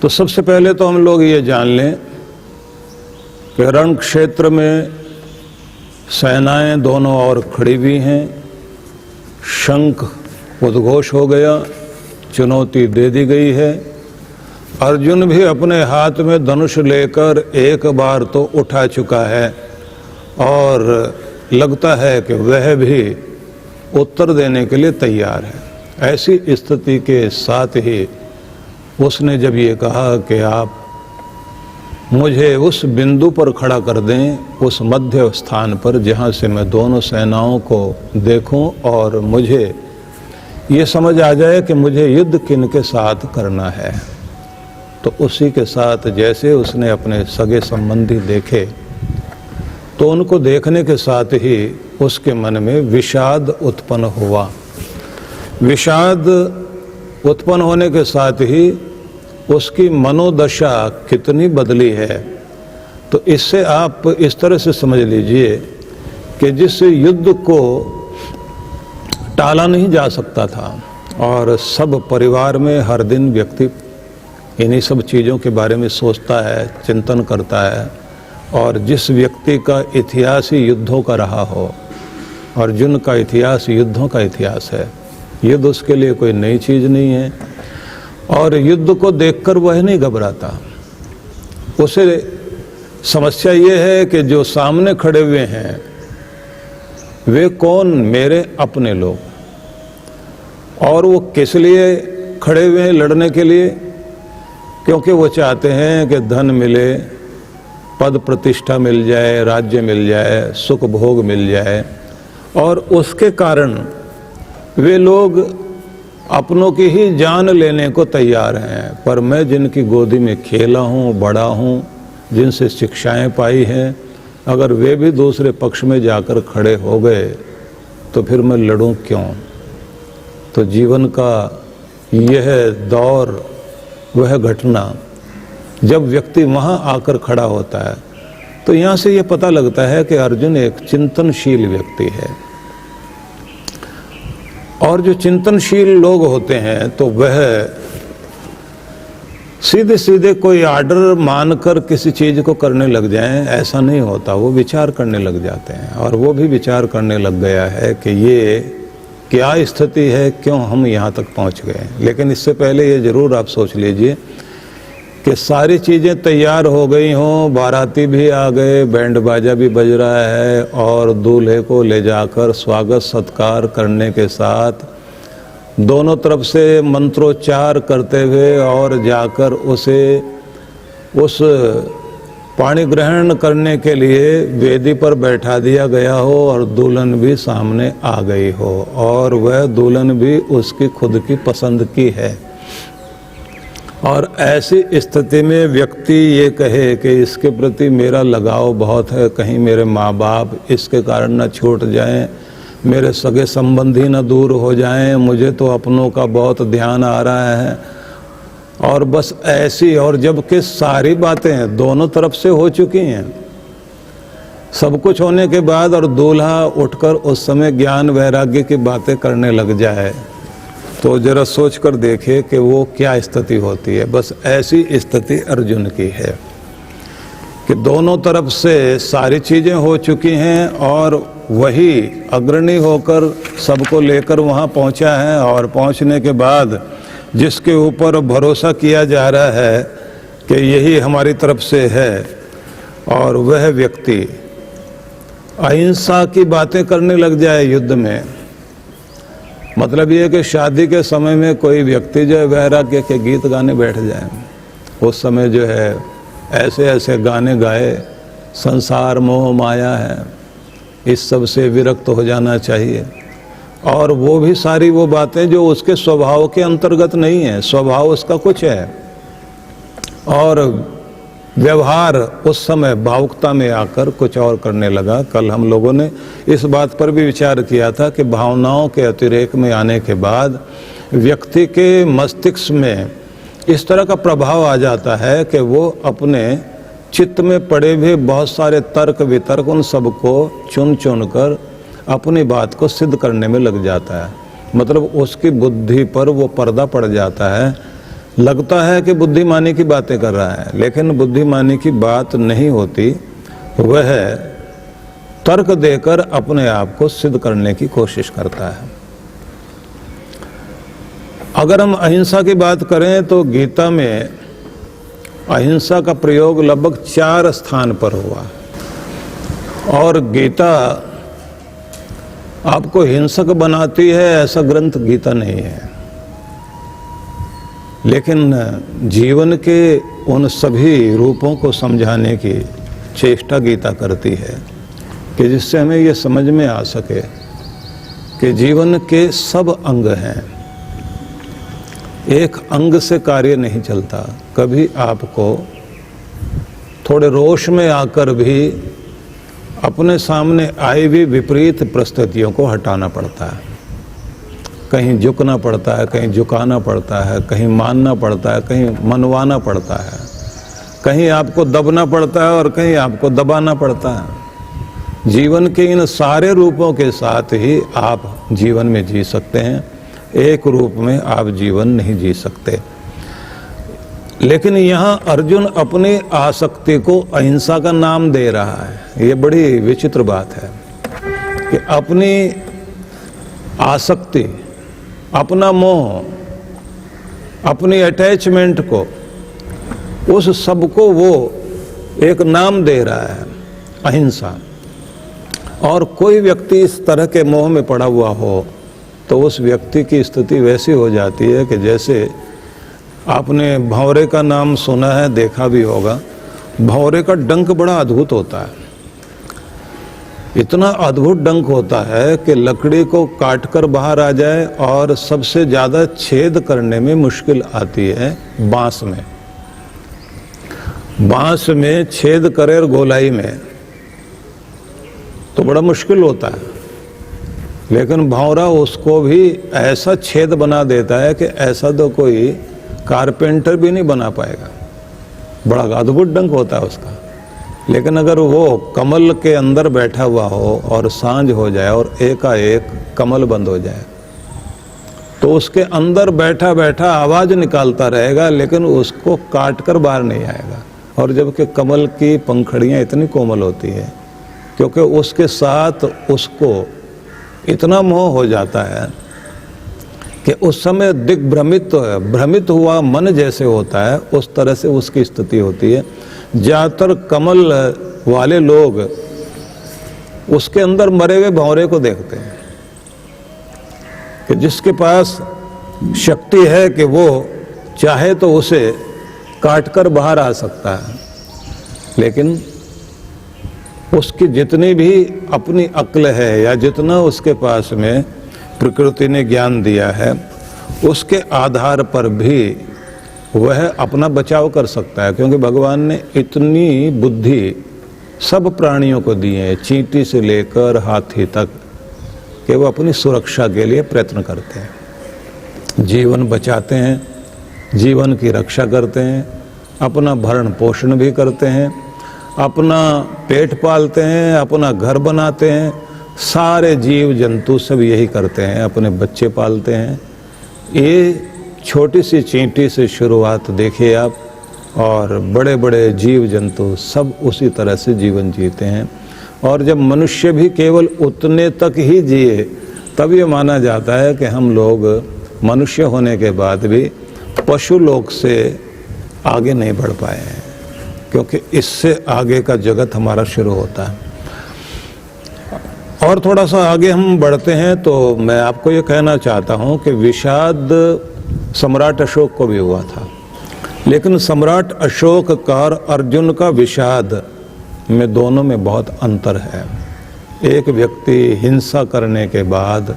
तो सबसे पहले तो हम लोग ये जान लें कि रण क्षेत्र में सेनाएं दोनों ओर खड़ी हुई हैं, शंख उद्घोष हो गया, चुनौती दे दी गई है। अर्जुन भी अपने हाथ में धनुष लेकर एक बार तो उठा चुका है और लगता है कि वह भी उत्तर देने के लिए तैयार है। ऐसी स्थिति के साथ ही उसने जब ये कहा कि आप मुझे उस बिंदु पर खड़ा कर दें, उस मध्य स्थान पर जहाँ से मैं दोनों सेनाओं को देखूं और मुझे ये समझ आ जाए कि मुझे युद्ध किन के साथ करना है, तो उसी के साथ जैसे उसने अपने सगे संबंधी देखे तो उनको देखने के साथ ही उसके मन में विषाद उत्पन्न हुआ। विषाद उत्पन्न होने के साथ ही उसकी मनोदशा कितनी बदली है, तो इससे आप इस तरह से समझ लीजिए कि जिस युद्ध को टाला नहीं जा सकता था और सब परिवार में हर दिन व्यक्ति इन्हीं सब चीज़ों के बारे में सोचता है, चिंतन करता है, और जिस व्यक्ति का इतिहास ही युद्धों का रहा हो, अर्जुन का इतिहास युद्धों का इतिहास है, युद्ध उसके लिए कोई नई चीज़ नहीं है और युद्ध को देखकर वह नहीं घबराता। उसे समस्या ये है कि जो सामने खड़े हुए हैं वे कौन, मेरे अपने लोग, और वो किस लिए खड़े हुए हैं लड़ने के लिए, क्योंकि वो चाहते हैं कि धन मिले, पद प्रतिष्ठा मिल जाए, राज्य मिल जाए, सुख भोग मिल जाए, और उसके कारण वे लोग अपनों की ही जान लेने को तैयार हैं। पर मैं जिनकी गोदी में खेला हूँ, बड़ा हूँ, जिनसे शिक्षाएं पाई हैं, अगर वे भी दूसरे पक्ष में जाकर खड़े हो गए तो फिर मैं लड़ूं क्यों। तो जीवन का यह दौर, वह घटना जब व्यक्ति वहाँ आकर खड़ा होता है तो यहाँ से यह पता लगता है कि अर्जुन एक चिंतनशील व्यक्ति है। और जो चिंतनशील लोग होते हैं तो वह सीधे सीधे कोई आर्डर मानकर किसी चीज़ को करने लग जाएं, ऐसा नहीं होता। वो विचार करने लग जाते हैं और वो भी विचार करने लग गया है कि ये क्या स्थिति है, क्यों हम यहाँ तक पहुँच गए। लेकिन इससे पहले ये ज़रूर आप सोच लीजिए कि सारी चीज़ें तैयार हो गई हों, बाराती भी आ गए, बैंड बाजा भी बज रहा है और दूल्हे को ले जाकर स्वागत सत्कार करने के साथ दोनों तरफ से मंत्रोच्चार करते हुए और जाकर उसे उस पाणी ग्रहण करने के लिए वेदी पर बैठा दिया गया हो और दुल्हन भी सामने आ गई हो और वह दुल्हन भी उसकी खुद की पसंद की है। और ऐसी स्थिति में व्यक्ति ये कहे कि इसके प्रति मेरा लगाव बहुत है, कहीं मेरे माँ बाप इसके कारण न छूट जाएं, मेरे सगे संबंधी न दूर हो जाएं, मुझे तो अपनों का बहुत ध्यान आ रहा है, और बस ऐसी, और जबकि सारी बातें दोनों तरफ से हो चुकी हैं, सब कुछ होने के बाद और दूल्हा उठकर उस समय ज्ञान वैराग्य की बातें करने लग जाए तो जरा सोच कर देखे कि वो क्या स्थिति होती है। बस ऐसी स्थिति अर्जुन की है कि दोनों तरफ से सारी चीज़ें हो चुकी हैं और वही अग्रणी होकर सबको लेकर वहाँ पहुँचा है, और पहुँचने के बाद जिसके ऊपर भरोसा किया जा रहा है कि यही हमारी तरफ से है, और वह व्यक्ति अहिंसा की बातें करने लग जाए युद्ध में। मतलब ये कि शादी के समय में कोई व्यक्ति जो है वैराग्य के गीत गाने बैठ जाए, उस समय जो है ऐसे ऐसे गाने गाए, संसार मोह माया है, इस सब से विरक्त हो जाना चाहिए। और वो भी सारी वो बातें जो उसके स्वभाव के अंतर्गत नहीं है, स्वभाव उसका कुछ है, और व्यवहार उस समय भावुकता में आकर कुछ और करने लगा। कल हम लोगों ने इस बात पर भी विचार किया था कि भावनाओं के अतिरेक में आने के बाद व्यक्ति के मस्तिष्क में इस तरह का प्रभाव आ जाता है कि वो अपने चित्त में पड़े हुए बहुत सारे तर्क वितर्क उन सबको चुन चुन कर अपनी बात को सिद्ध करने में लग जाता है। मतलब उसकी बुद्धि पर वो पर्दा पड़ जाता है लगता है कि बुद्धिमानी की बातें कर रहा है, लेकिन बुद्धिमानी की बात नहीं होती, वह तर्क देकर अपने आप को सिद्ध करने की कोशिश करता है। अगर हम अहिंसा की बात करें तो गीता में अहिंसा का प्रयोग लगभग 4 स्थान पर हुआ, और गीता आपको हिंसक बनाती है ऐसा ग्रंथ गीता नहीं है, लेकिन जीवन के उन सभी रूपों को समझाने की चेष्टा गीता करती है कि जिससे हमें ये समझ में आ सके कि जीवन के सब अंग हैं, एक अंग से कार्य नहीं चलता। कभी आपको थोड़े रोष में आकर भी अपने सामने आई हुई विपरीत परिस्थितियों को हटाना पड़ता है, कहीं झुकना पड़ता है, कहीं झुकाना पड़ता है, कहीं मानना पड़ता है, कहीं मनवाना पड़ता है, कहीं आपको दबना पड़ता है और कहीं आपको दबाना पड़ता है। जीवन के इन सारे रूपों के साथ ही आप जीवन में जी सकते हैं, एक रूप में आप जीवन नहीं जी सकते। लेकिन यहाँ अर्जुन अपनी आसक्ति को अहिंसा का नाम दे रहा है। ये बड़ी विचित्र बात है कि अपनी आसक्ति, अपना मोह, अपनी अटैचमेंट को, उस सब को वो एक नाम दे रहा है, अहिंसा। और कोई व्यक्ति इस तरह के मोह में पड़ा हुआ हो तो उस व्यक्ति की स्थिति वैसी हो जाती है कि जैसे आपने भंवरे का नाम सुना है, देखा भी होगा। भंवरे का डंक बड़ा अद्भुत होता है, इतना अद्भुत डंक होता है कि लकड़ी को काटकर बाहर आ जाए, और सबसे ज़्यादा छेद करने में मुश्किल आती है बांस में। बांस में छेद करे गोलाई में तो बड़ा मुश्किल होता है, लेकिन भंवरा उसको भी ऐसा छेद बना देता है कि ऐसा तो कोई कारपेंटर भी नहीं बना पाएगा। बड़ा अद्भुत डंक होता है उसका। लेकिन अगर वो कमल के अंदर बैठा हुआ हो और सांझ हो जाए और एकाएक कमल बंद हो जाए तो उसके अंदर बैठा बैठा आवाज निकालता रहेगा, लेकिन उसको काट कर बाहर नहीं आएगा। और जबकि कमल की पंखड़ियां इतनी कोमल होती है, क्योंकि उसके साथ उसको इतना मोह हो जाता है कि उस समय दिग्भ्रमित भ्रमित हुआ मन जैसे होता है, उस तरह से उसकी स्थिति होती है। ज़्यादातर कमल वाले लोग उसके अंदर मरे हुए भंवरे को देखते हैं कि जिसके पास शक्ति है कि वो चाहे तो उसे काटकर बाहर आ सकता है, लेकिन उसकी जितनी भी अपनी अक्ल है या जितना उसके पास में प्रकृति ने ज्ञान दिया है, उसके आधार पर भी वह अपना बचाव कर सकता है। क्योंकि भगवान ने इतनी बुद्धि सब प्राणियों को दी है, चींटी से लेकर हाथी तक, कि वो अपनी सुरक्षा के लिए प्रयत्न करते हैं, जीवन बचाते हैं, जीवन की रक्षा करते हैं, अपना भरण पोषण भी करते हैं, अपना पेट पालते हैं, अपना घर बनाते हैं। सारे जीव जंतु सब यही करते हैं, अपने बच्चे पालते हैं। ये छोटी सी चींटी से शुरुआत देखिए आप, और बड़े बड़े जीव जंतु सब उसी तरह से जीवन जीते हैं। और जब मनुष्य भी केवल उतने तक ही जिए, तब ये माना जाता है कि हम लोग मनुष्य होने के बाद भी पशु लोक से आगे नहीं बढ़ पाए हैं, क्योंकि इससे आगे का जगत हमारा शुरू होता है। और थोड़ा सा आगे हम बढ़ते हैं तो मैं आपको ये कहना चाहता हूँ कि विषाद सम्राट अशोक को भी हुआ था, लेकिन सम्राट अशोक का और अर्जुन का विषाद में दोनों में बहुत अंतर है। एक व्यक्ति हिंसा करने के बाद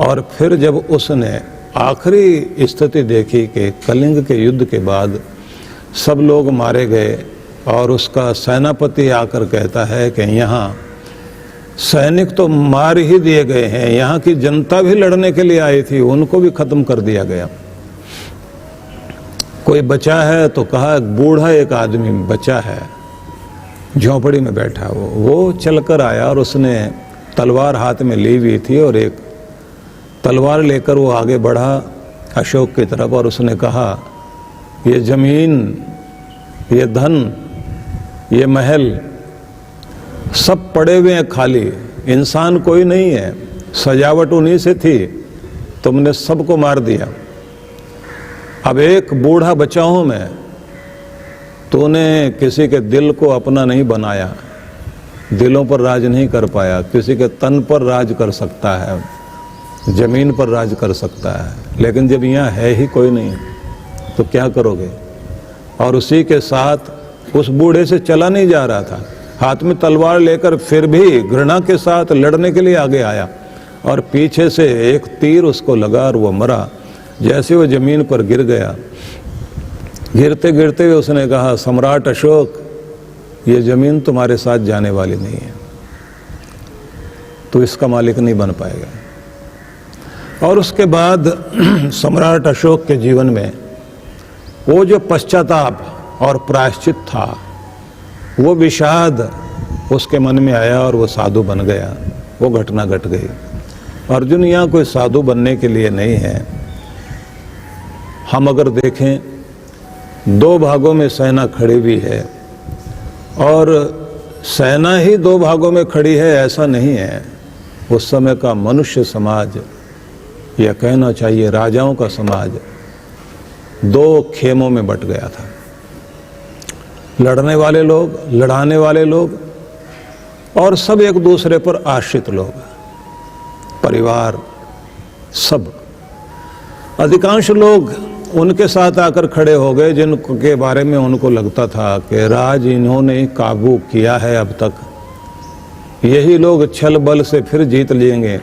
और फिर जब उसने आखिरी स्थिति देखी कि कलिंग के युद्ध के बाद सब लोग मारे गए और उसका सेनापति आकर कहता है कि यहाँ सैनिक तो मार ही दिए गए हैं, यहाँ की जनता भी लड़ने के लिए आई थी, उनको भी खत्म कर दिया गया। कोई बचा है तो कहा बूढ़ा एक आदमी बचा है, झोंपड़ी में बैठा वो चलकर आया और उसने तलवार हाथ में ली हुई थी और एक तलवार लेकर वो आगे बढ़ा अशोक की तरफ और उसने कहा ये जमीन, ये धन, ये महल सब पड़े हुए हैं खाली, इंसान कोई नहीं है, सजावट उन्हीं से थी, तुमने सबको मार दिया। अब एक बूढ़ा बचा हूं मैं, तूने किसी के दिल को अपना नहीं बनाया, दिलों पर राज नहीं कर पाया, किसी के तन पर राज कर सकता है, जमीन पर राज कर सकता है, लेकिन जब यहाँ है ही कोई नहीं तो क्या करोगे। और उसी के साथ उस बूढ़े से चला नहीं जा रहा था, हाथ में तलवार लेकर फिर भी घृणा के साथ लड़ने के लिए आगे आया और पीछे से एक तीर उसको लगा और वो मरा। जैसे वो जमीन पर गिर गया, गिरते गिरते हुए उसने कहा, सम्राट अशोक, ये जमीन तुम्हारे साथ जाने वाली नहीं है, तो इसका मालिक नहीं बन पाएगा। और उसके बाद सम्राट अशोक के जीवन में वो जो पश्चाताप और प्रायश्चित था, वो विषाद उसके मन में आया और वो साधु बन गया। वो घटना घट गई। अर्जुन यहाँ कोई साधु बनने के लिए नहीं है। हम अगर देखें, दो भागों में सेना खड़ी हुई है और सेना ही दो भागों में खड़ी है ऐसा नहीं है। उस समय का मनुष्य समाज, या कहना चाहिए राजाओं का समाज, दो खेमों में बट गया था। लड़ने वाले लोग, लड़ाने वाले लोग, और सब एक दूसरे पर आश्रित लोग, परिवार, सब। अधिकांश लोग उनके साथ आकर खड़े हो गए जिनके बारे में उनको लगता था कि राज इन्होंने काबू किया है अब तक, यही लोग छल बल से फिर जीत लेंगे,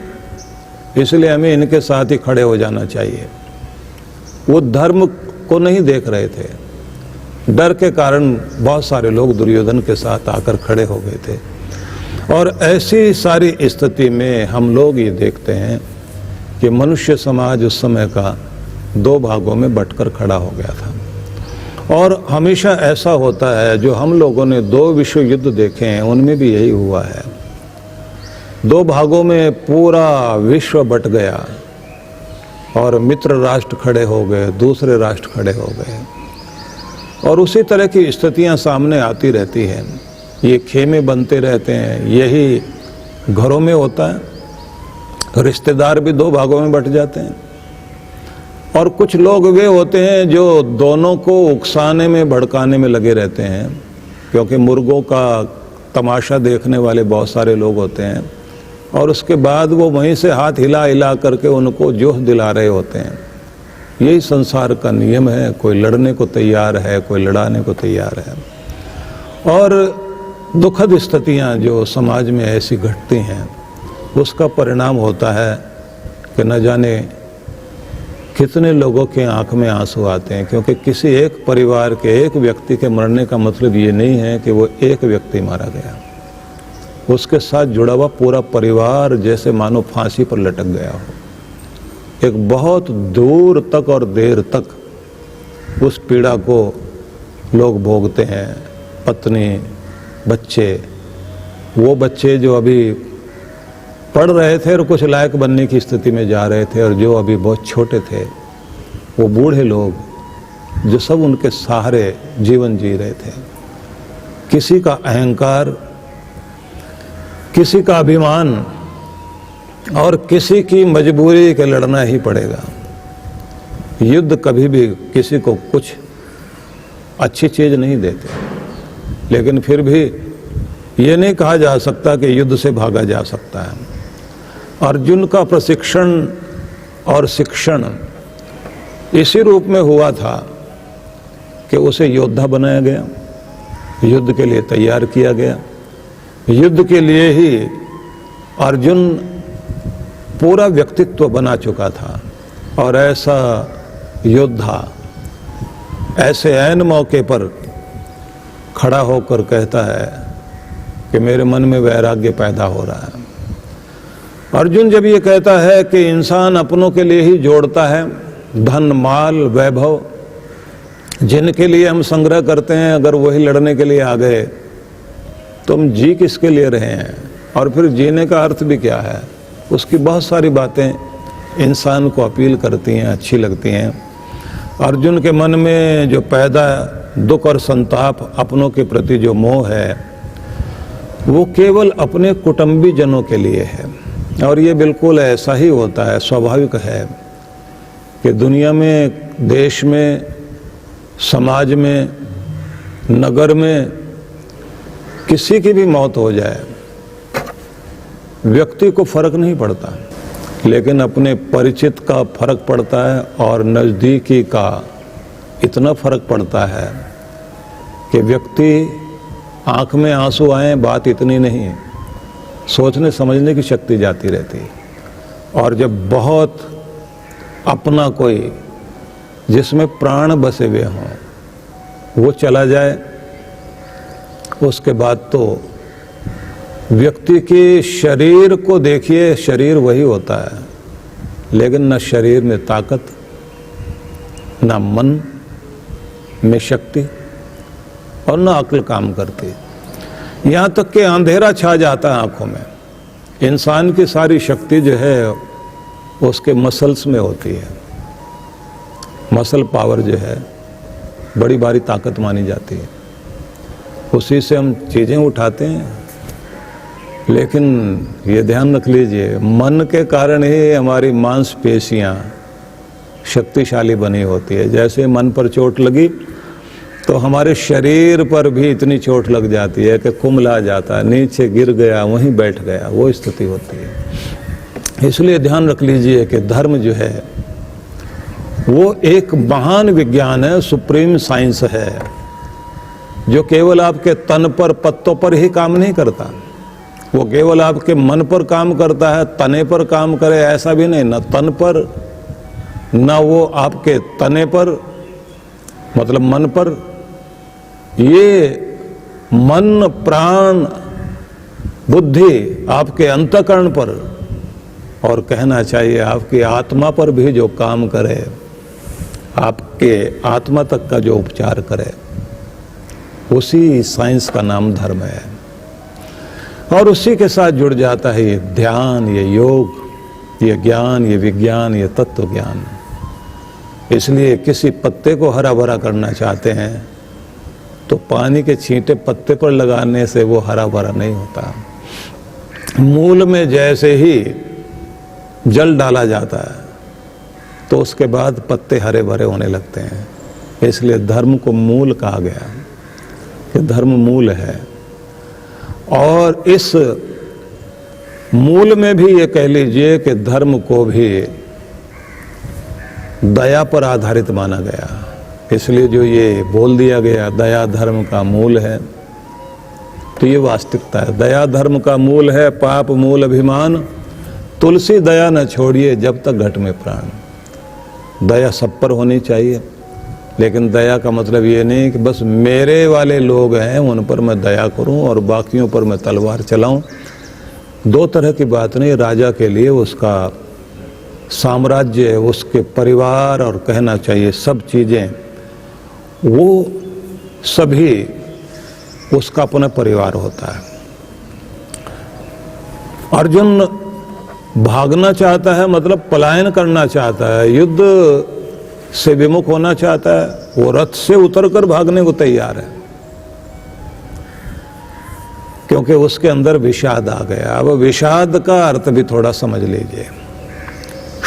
इसलिए हमें इनके साथ ही खड़े हो जाना चाहिए। वो धर्म को नहीं देख रहे थे, डर के कारण बहुत सारे लोग दुर्योधन के साथ आकर खड़े हो गए थे। और ऐसी सारी स्थिति में हम लोग ये देखते हैं कि मनुष्य समाज उस समय का दो भागों में बंटकर खड़ा हो गया था। और हमेशा ऐसा होता है, जो हम लोगों ने दो विश्व युद्ध देखे हैं उनमें भी यही हुआ है। दो भागों में पूरा विश्व बट गया और मित्र राष्ट्र खड़े हो गए, दूसरे राष्ट्र खड़े हो गए, और उसी तरह की स्थितियां सामने आती रहती हैं। ये खेमे बनते रहते हैं, यही घरों में होता है। रिश्तेदार भी दो भागों में बट जाते हैं। और कुछ लोग वे होते हैं जो दोनों को उकसाने में, भड़काने में लगे रहते हैं, क्योंकि मुर्गों का तमाशा देखने वाले बहुत सारे लोग होते हैं, और उसके बाद वो वहीं से हाथ हिला हिला करके उनको जोश दिला रहे होते हैं। यही संसार का नियम है, कोई लड़ने को तैयार है, कोई लड़ाने को तैयार है। और दुखद स्थितियां जो समाज में ऐसी घटती हैं, उसका परिणाम होता है कि न जाने कितने लोगों के आंख में आंसू आते हैं, क्योंकि किसी एक परिवार के एक व्यक्ति के मरने का मतलब ये नहीं है कि वो एक व्यक्ति मारा गया, उसके साथ जुड़ा हुआ पूरा परिवार जैसे मानो फांसी पर लटक गया हो। एक बहुत दूर तक और देर तक उस पीड़ा को लोग भोगते हैं। पत्नी, बच्चे, वो बच्चे जो अभी पढ़ रहे थे और कुछ लायक बनने की स्थिति में जा रहे थे, और जो अभी बहुत छोटे थे, वो बूढ़े लोग जो सब उनके सहारे जीवन जी रहे थे। किसी का अहंकार, किसी का अभिमान और किसी की मजबूरी के लड़ना ही पड़ेगा। युद्ध कभी भी किसी को कुछ अच्छी चीज नहीं देते, लेकिन फिर भी ये नहीं कहा जा सकता कि युद्ध से भागा जा सकता है। अर्जुन का प्रशिक्षण और शिक्षण इसी रूप में हुआ था कि उसे योद्धा बनाया गया, युद्ध के लिए तैयार किया गया। युद्ध के लिए ही अर्जुन पूरा व्यक्तित्व बना चुका था, और ऐसा योद्धा ऐसे ऐन मौके पर खड़ा होकर कहता है कि मेरे मन में वैराग्य पैदा हो रहा है। अर्जुन जब ये कहता है कि इंसान अपनों के लिए ही जोड़ता है, धन, माल, वैभव, जिनके लिए हम संग्रह करते हैं, अगर वही लड़ने के लिए आ गए तो हम जी किसके लिए रहे हैं, और फिर जीने का अर्थ भी क्या है। उसकी बहुत सारी बातें इंसान को अपील करती हैं, अच्छी लगती हैं। अर्जुन के मन में जो पैदा दुख और संताप, अपनों के प्रति जो मोह है, वो केवल अपने कुटुंबी जनों के लिए है। और ये बिल्कुल ऐसा ही होता है, स्वाभाविक है कि दुनिया में, देश में, समाज में, नगर में किसी की भी मौत हो जाए, व्यक्ति को फर्क नहीं पड़ता, लेकिन अपने परिचित का फर्क पड़ता है और नज़दीकी का इतना फर्क पड़ता है कि व्यक्ति आंख में आंसू आए, बात इतनी नहीं, सोचने समझने की शक्ति जाती रहती है। और जब बहुत अपना कोई जिसमें प्राण बसे हुए हों वो चला जाए, उसके बाद तो व्यक्ति के शरीर को देखिए, शरीर वही होता है, लेकिन न शरीर में ताकत, न मन में शक्ति और न अक्ल काम करती। यहाँ तक कि अंधेरा छा जाता है आंखों में। इंसान की सारी शक्ति जो है उसके मसल्स में होती है। मसल पावर जो है बड़ी भारी ताकत मानी जाती है, उसी से हम चीज़ें उठाते हैं। लेकिन ये ध्यान रख लीजिए, मन के कारण ही हमारी मांसपेशियां शक्तिशाली बनी होती है। जैसे मन पर चोट लगी तो हमारे शरीर पर भी इतनी चोट लग जाती है कि कुम्हला जाता है, नीचे गिर गया, वहीं बैठ गया, वो स्थिति होती है। इसलिए ध्यान रख लीजिए कि धर्म जो है वो एक महान विज्ञान है, सुप्रीम साइंस है, जो केवल आपके तन पर, पत्तों पर ही काम नहीं करता। वो केवल आपके मन पर काम करता है, तने पर काम करे ऐसा भी नहीं, न तन पर, न वो आपके तने पर, मतलब मन पर। ये मन, प्राण, बुद्धि आपके अंतःकरण पर, और कहना चाहिए आपकी आत्मा पर भी जो काम करे, आपके आत्मा तक का जो उपचार करे, उसी साइंस का नाम धर्म है। और उसी के साथ जुड़ जाता है ये ध्यान, ये योग, ये ज्ञान, ये विज्ञान, ये तत्व ज्ञान। इसलिए किसी पत्ते को हरा भरा करना चाहते हैं तो पानी के छींटे पत्ते पर लगाने से वो हरा भरा नहीं होता। मूल में जैसे ही जल डाला जाता है तो उसके बाद पत्ते हरे भरे होने लगते हैं। इसलिए धर्म को मूल कहा गया कि धर्म मूल है। और इस मूल में भी ये कह लीजिए कि धर्म को भी दया पर आधारित माना गया। इसलिए जो ये बोल दिया गया दया धर्म का मूल है, तो ये वास्तविकता है। दया धर्म का मूल है, पाप मूल अभिमान, तुलसी दया न छोड़िए जब तक घट में प्राण। दया सब पर होनी चाहिए, लेकिन दया का मतलब ये नहीं कि बस मेरे वाले लोग हैं उन पर मैं दया करूं और बाकियों पर मैं तलवार चलाऊं। दो तरह की बात नहीं। राजा के लिए उसका साम्राज्य, उसके परिवार और कहना चाहिए सब चीज़ें, वो सभी उसका अपना परिवार होता है। अर्जुन भागना चाहता है, मतलब पलायन करना चाहता है, युद्ध से विमुख होना चाहता है, वो रथ से उतरकर भागने को तैयार है, क्योंकि उसके अंदर विषाद आ गया। अब विषाद का अर्थ भी थोड़ा समझ लीजिए।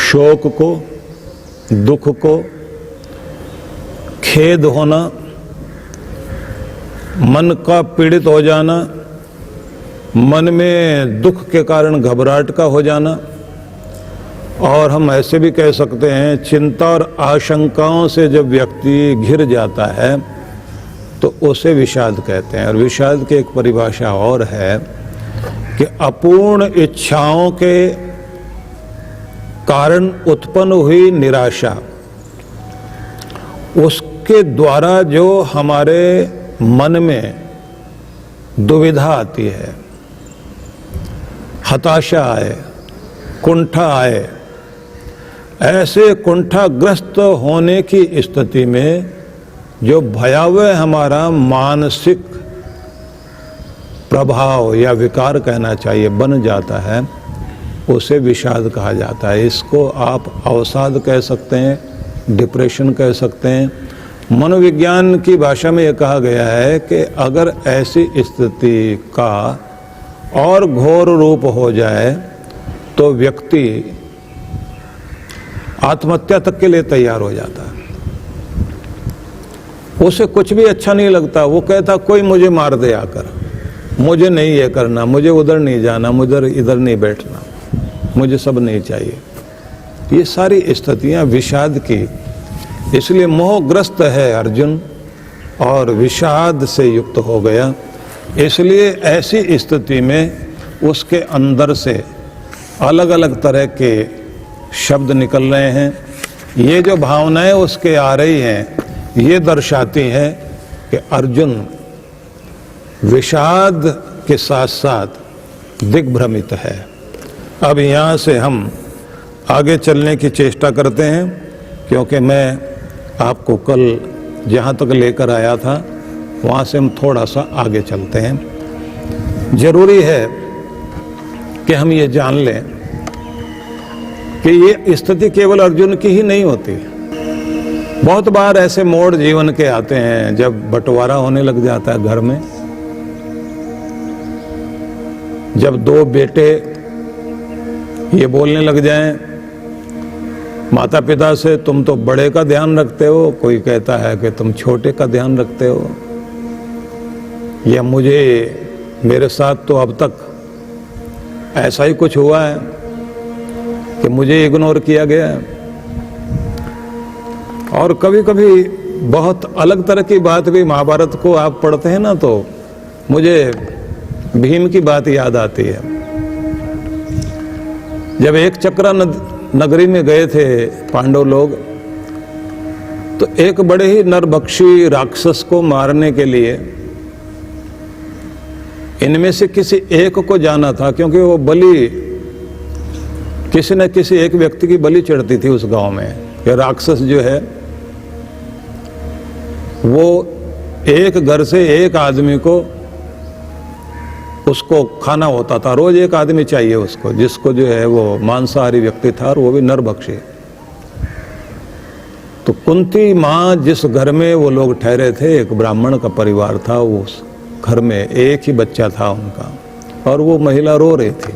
शोक को, दुख को, खेद होना, मन का पीड़ित हो जाना, मन में दुख के कारण घबराहट का हो जाना, और हम ऐसे भी कह सकते हैं चिंता और आशंकाओं से जब व्यक्ति घिर जाता है तो उसे विषाद कहते हैं। और विषाद की एक परिभाषा और है कि अपूर्ण इच्छाओं के कारण उत्पन्न हुई निराशा, उसके द्वारा जो हमारे मन में दुविधा आती है, हताशा आए, कुंठा आए, ऐसे कुंठाग्रस्त होने की स्थिति में जो भयावह हमारा मानसिक प्रभाव या विकार कहना चाहिए बन जाता है, उसे विषाद कहा जाता है। इसको आप अवसाद कह सकते हैं, डिप्रेशन कह सकते हैं। मनोविज्ञान की भाषा में यह कहा गया है कि अगर ऐसी स्थिति का और घोर रूप हो जाए तो व्यक्ति आत्महत्या तक के लिए तैयार हो जाता है। उसे कुछ भी अच्छा नहीं लगता, वो कहता कोई मुझे मार दे आकर, मुझे नहीं ये करना, मुझे उधर नहीं जाना, मुझे इधर नहीं बैठना, मुझे सब नहीं चाहिए। ये सारी स्थितियां विषाद की, इसलिए मोहग्रस्त है अर्जुन और विषाद से युक्त हो गया। इसलिए ऐसी स्थिति में उसके अंदर से अलग अलग तरह के शब्द निकल रहे हैं। ये जो भावनाएं उसके आ रही हैं ये दर्शाती हैं कि अर्जुन विषाद के साथ साथ दिग्भ्रमित है। अब यहाँ से हम आगे चलने की चेष्टा करते हैं, क्योंकि मैं आपको कल जहाँ तक लेकर आया था वहाँ से हम थोड़ा सा आगे चलते हैं। जरूरी है कि हम ये जान लें कि ये स्थिति केवल अर्जुन की ही नहीं होती। बहुत बार ऐसे मोड़ जीवन के आते हैं जब बंटवारा होने लग जाता है घर में, जब दो बेटे ये बोलने लग जाएं माता पिता से, तुम तो बड़े का ध्यान रखते हो, कोई कहता है कि तुम छोटे का ध्यान रखते हो, या मेरे साथ तो अब तक ऐसा ही कुछ हुआ है कि मुझे इग्नोर किया गया है। और कभी कभी बहुत अलग तरह की बात भी, महाभारत को आप पढ़ते हैं ना तो मुझे भीम की बात याद आती है। जब एक चक्रा नगरी में गए थे पांडव लोग, तो एक बड़े ही नरभक्षी राक्षस को मारने के लिए इनमें से किसी एक को जाना था, क्योंकि वो बलि किसी न किसी एक व्यक्ति की बलि चढ़ती थी उस गांव में। ये राक्षस जो है वो एक घर से एक आदमी को उसको खाना होता था, रोज एक आदमी चाहिए उसको, जिसको जो है वो मांसाहारी व्यक्ति था और वो भी नरभक्षी। तो कुंती माँ जिस घर में वो लोग ठहरे थे, एक ब्राह्मण का परिवार था, उस घर में एक ही बच्चा था उनका, और वो महिला रो रही थी।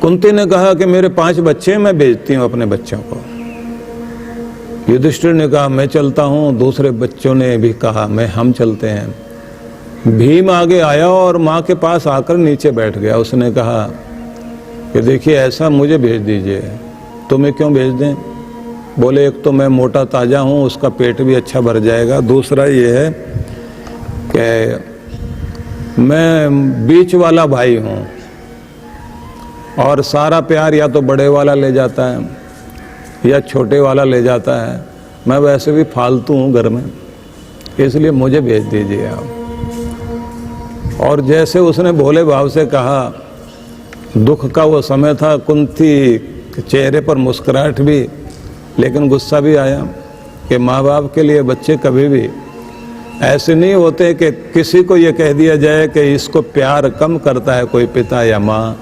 कुंती ने कहा कि मेरे 5 बच्चे, मैं भेजती हूँ अपने बच्चों को। युधिष्ठिर ने कहा मैं चलता हूँ, दूसरे बच्चों ने भी कहा हम चलते हैं। भीम आगे आया और माँ के पास आकर नीचे बैठ गया। उसने कहा कि देखिए ऐसा मुझे भेज दीजिए, तुम्हें क्यों भेज दें? बोले एक तो मैं मोटा ताजा हूँ, उसका पेट भी अच्छा भर जाएगा, दूसरा ये है कि मैं बीच वाला भाई हूँ और सारा प्यार या तो बड़े वाला ले जाता है या छोटे वाला ले जाता है, मैं वैसे भी फालतू हूँ घर में, इसलिए मुझे भेज दीजिए आप। और जैसे उसने भोले भाव से कहा, दुख का वो समय था, कुंती के चेहरे पर मुस्कुराहट भी लेकिन गुस्सा भी आया कि माँ बाप के लिए बच्चे कभी भी ऐसे नहीं होते कि किसी को ये कह दिया जाए कि इसको प्यार कम करता है कोई पिता या माँ,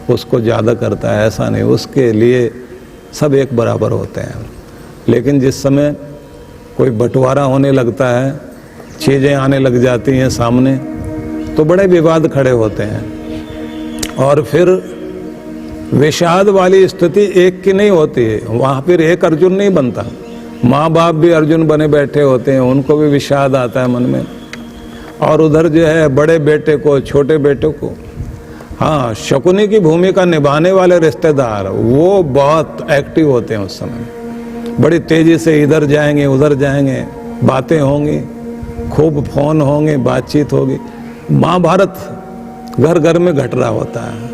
उसको ज़्यादा करता है, ऐसा नहीं। उसके लिए सब एक बराबर होते हैं। लेकिन जिस समय कोई बंटवारा होने लगता है, चीज़ें आने लग जाती हैं सामने, तो बड़े विवाद खड़े होते हैं। और फिर विषाद वाली स्थिति एक की नहीं होती है, वहाँ फिर एक अर्जुन नहीं बनता। माँ बाप भी अर्जुन बने बैठे होते हैं, उनको भी विषाद आता है मन में। और उधर जो है बड़े बेटे को, छोटे बेटे को, हाँ, शकुनी की भूमिका निभाने वाले रिश्तेदार वो बहुत एक्टिव होते हैं उस समय। बड़ी तेजी से इधर जाएंगे उधर जाएंगे, बातें होंगी, खूब फोन होंगे, बातचीत होगी। महाभारत घर घर में घट रहा होता है।